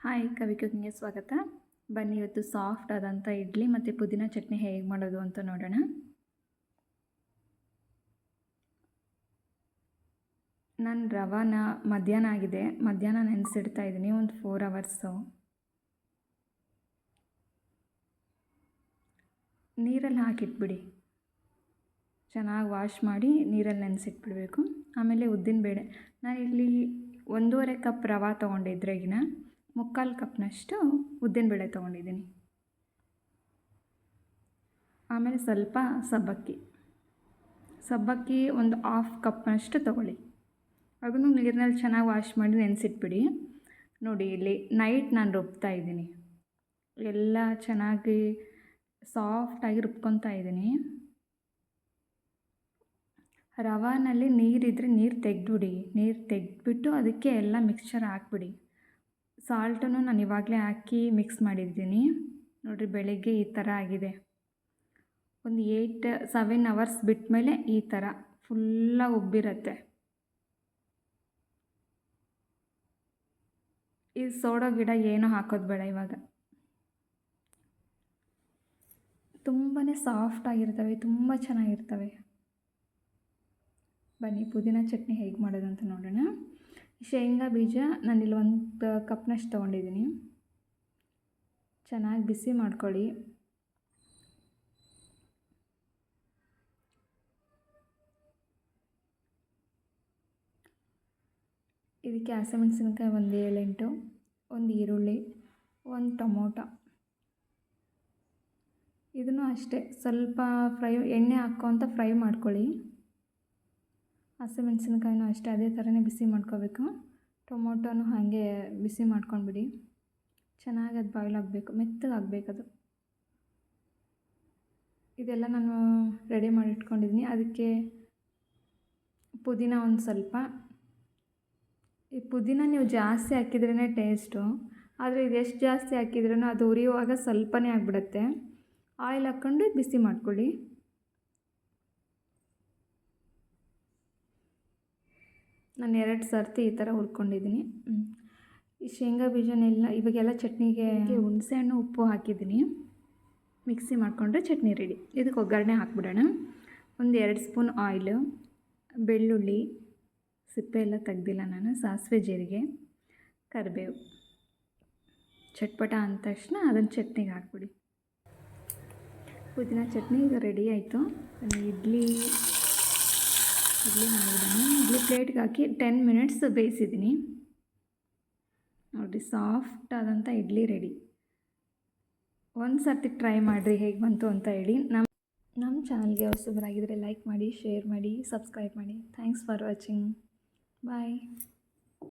Hi, ಕವಿ ಕುಕಿಂಗ್ಗೆ ಸ್ವಾಗತ. ಬನ್ನಿ ಇವತ್ತು ಸಾಫ್ಟ್ ಆದಂಥ ಇಡ್ಲಿ ಮತ್ತು ಪುದೀನ ಚಟ್ನಿ ಹೇಗೆ ಮಾಡೋದು ಅಂತ ನೋಡೋಣ. ನಾನು ರವಾನ ಮಧ್ಯಾಹ್ನ ನೆನೆಸಿಡ್ತಾ ಇದ್ದೀನಿ ಒಂದು 4 ಅವರ್ಸು. ನೀರಲ್ಲಿ ಹಾಕಿಟ್ಬಿಡಿ, ಚೆನ್ನಾಗಿ ವಾಶ್ ಮಾಡಿ ನೀರಲ್ಲಿ ನೆನೆಸಿಟ್ಬಿಡಬೇಕು. ಆಮೇಲೆ ಉದ್ದಿನಬೇಳೆ, ನಾನಿಲ್ಲಿ 1.5 ಕಪ್ ರವೆ ತೊಗೊಂಡಿದ್ರೆಗಿನ 3/4 ಕಪ್ನಷ್ಟು ಉದ್ದಿನಬೇಳೆ ತೊಗೊಂಡಿದ್ದೀನಿ. ಆಮೇಲೆ ಸ್ವಲ್ಪ ಸಬ್ಬಕ್ಕಿ ಒಂದು 1/2 ಕಪ್ನಷ್ಟು ತೊಗೊಳ್ಳಿ. ಅದನ್ನು ನೀರಿನಲ್ಲಿ ಚೆನ್ನಾಗಿ ವಾಶ್ ಮಾಡಿ ನೆನೆಸಿಟ್ಬಿಡಿ. ನೋಡಿ, ಇಲ್ಲಿ ನೈಟ್ ನಾನು ರುಬ್ತಾ ಇದ್ದೀನಿ, ಎಲ್ಲ ಚೆನ್ನಾಗಿ ಸಾಫ್ಟಾಗಿ ರುಬ್ಕೊತಾ ಇದ್ದೀನಿ. ರವಾನಲ್ಲಿ ನೀರಿದ್ದರೆ ನೀರು ತೆಗೆದ್ಬಿಟ್ಟು ಅದಕ್ಕೆ ಎಲ್ಲ ಮಿಕ್ಸ್ಚರ್ ಹಾಕ್ಬಿಡಿ. ಸಾಲ್ಟನ್ನು ನಾನು ಇವಾಗಲೇ ಹಾಕಿ ಮಿಕ್ಸ್ ಮಾಡಿದ್ದೀನಿ. ನೋಡಿರಿ, ಬೆಳಗ್ಗೆ ಈ ಥರ ಆಗಿದೆ. ಒಂದು 7 ಅವರ್ಸ್ ಬಿಟ್ಟ ಮೇಲೆ ಈ ಥರ ಫುಲ್ಲಾಗಿ ಉಬ್ಬಿರುತ್ತೆ. ಈ ಸೋಡಾ ಗಿಡ ಏನೂ ಹಾಕೋದು ಬೇಡ ಇವಾಗ. ತುಂಬಾ ಸಾಫ್ಟಾಗಿರ್ತವೆ, ತುಂಬ ಚೆನ್ನಾಗಿರ್ತವೆ. ಬನ್ನಿ ಪುದೀನ ಚಟ್ನಿ ಹೇಗೆ ಮಾಡೋದು ಅಂತ ನೋಡೋಣ. ಶೇಂಗಾ ಬೀಜ ನಾನಿಲ್ಲಿ 1 ಕಪ್ನಷ್ಟು ತೊಗೊಂಡಿದ್ದೀನಿ. ಚೆನ್ನಾಗಿ ಬಿಸಿ ಮಾಡ್ಕೊಳ್ಳಿ. ಇದಕ್ಕೆ ಹಸಿಮೆಣಸಿನಕಾಯಿ ಒಂದು 7-8, ಒಂದು ಈರುಳ್ಳಿ, ಒಂದು ಟೊಮೊಟೊ. ಇದನ್ನು ಅಷ್ಟೇ ಸ್ವಲ್ಪ ಎಣ್ಣೆ ಹಾಕ್ಕೊತ ಫ್ರೈ ಮಾಡ್ಕೊಳ್ಳಿ. ಹಸಿಮೆಣಸಿನಕಾಯಿನೂ ಅಷ್ಟೇ ಅದೇ ಥರನೇ ಬಿಸಿ ಮಾಡ್ಕೋಬೇಕು. ಟೊಮೊಟೊನೂ ಹಾಗೆ ಬಿಸಿ ಮಾಡ್ಕೊಂಡ್ಬಿಡಿ. ಚೆನ್ನಾಗಿ ಅದು ಬಾಯ್ಲ್ ಆಗಬೇಕು, ಮೆತ್ತಗಾಗಬೇಕದು. ಇದೆಲ್ಲ ನಾನು ರೆಡಿ ಮಾಡಿ ಇಟ್ಕೊಂಡಿದ್ದೀನಿ. ಅದಕ್ಕೆ ಪುದೀನ ಒಂದು ಸ್ವಲ್ಪ. ಈ ಪುದೀನ ನೀವು ಜಾಸ್ತಿ ಹಾಕಿದ್ರೇ ಟೇಸ್ಟು, ಆದರೆ ಇದು ಎಷ್ಟು ಜಾಸ್ತಿ ಹಾಕಿದ್ರೂ ಅದು ಉರಿಯುವಾಗ ಸ್ವಲ್ಪನೇ ಆಗಿಬಿಡುತ್ತೆ. ಆಯಿಲ್ ಹಾಕ್ಕೊಂಡು ಬಿಸಿ ಮಾಡ್ಕೊಳ್ಳಿ. ನಾನು 2 ಸರ್ತಿ ಈ ಥರ ಹುರ್ಕೊಂಡಿದ್ದೀನಿ. ಈ ಶೇಂಗಾ ಬೀಜನೆಲ್ಲ ಇವಾಗೆಲ್ಲ ಚಟ್ನಿಗೆ ಹುಣಸೆಹಣ್ಣು ಉಪ್ಪು ಹಾಕಿದ್ದೀನಿ. ಮಿಕ್ಸಿ ಮಾಡಿಕೊಂಡ್ರೆ ಚಟ್ನಿ ರೆಡಿ. ಇದಕ್ಕೆ ಒಗ್ಗರಣೆ ಹಾಕ್ಬಿಡೋಣ. ಒಂದು 2 ಸ್ಪೂನ್ ಆಯಿಲು, ಬೆಳ್ಳುಳ್ಳಿ ಸಿಪ್ಪೆ ಎಲ್ಲ ತೆಗ್ದಿಲ್ಲ ನಾನು, ಸಾಸಿವೆ, ಜೀರಿಗೆ, ಕರಿಬೇವು. ಚಟ್ಪಟ ಅಂದ ತಕ್ಷಣ ಅದನ್ನು ಚಟ್ನಿಗೆ ಹಾಕ್ಬಿಡಿ. ಪುದೀನ ಚಟ್ನಿ ಈಗ ರೆಡಿ ಆಯಿತು. ಇಡ್ಲಿ ಮಾಡಿದ್ದೀನಿ. ಇಡ್ಲಿ ಪ್ಲೇಟ್ಗೆ ಹಾಕಿ 10 ಮಿನಿಟ್ಸ್ ಬೇಯಿಸಿದ್ದೀನಿ. ನೋಡಿ, ಸಾಫ್ಟ್ ಆದಂಥ ಇಡ್ಲಿ ರೆಡಿ. ಒಂದು ಸರ್ತಿ ಟ್ರೈ ಮಾಡಿರಿ, ಹೇಗೆ ಬಂತು ಅಂತ ಹೇಳಿ. ನಮ್ಮ ಚಾನಲ್ಗೆ ಹೊಸಬರಾಗಿದ್ದರೆ ಲೈಕ್ ಮಾಡಿ, ಶೇರ್ ಮಾಡಿ, ಸಬ್ಸ್ಕ್ರೈಬ್ ಮಾಡಿ. Thanks for watching. ಬಾಯ್.